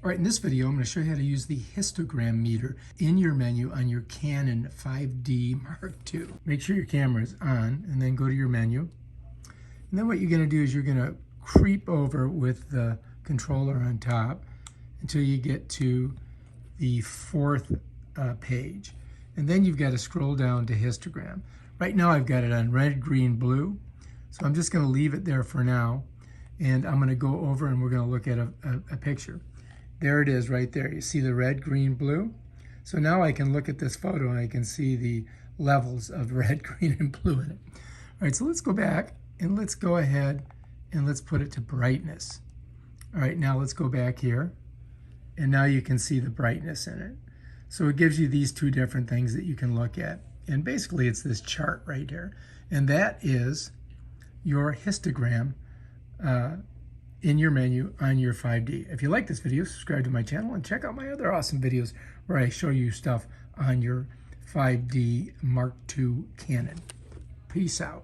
All right, in this video, I'm going to show you how to use the histogram meter in your menu on your Canon 5D Mark II. Make sure your camera is on and then go to your menu. And then what you're going to do is you're going to creep over with the controller on top until you get to the fourth page. And then you've got to scroll down to histogram. Right now I've got it on red, green, blue. So I'm just going to leave it there for now. And I'm going to go over and we're going to look at a picture. There it is right there. You see the red, green, blue? So now I can look at this photo and I can see the levels of red, green, and blue in it. All right, so let's go back and let's go ahead and let's put it to brightness. All right, now let's go back here. And now you can see the brightness in it. So it gives you these two different things that you can look at. And basically it's this chart right here. And that is your histogram in your menu on your 5D. If you like this video, subscribe to my channel and check out my other awesome videos where I show you stuff on your 5D Mark II Canon. Peace out.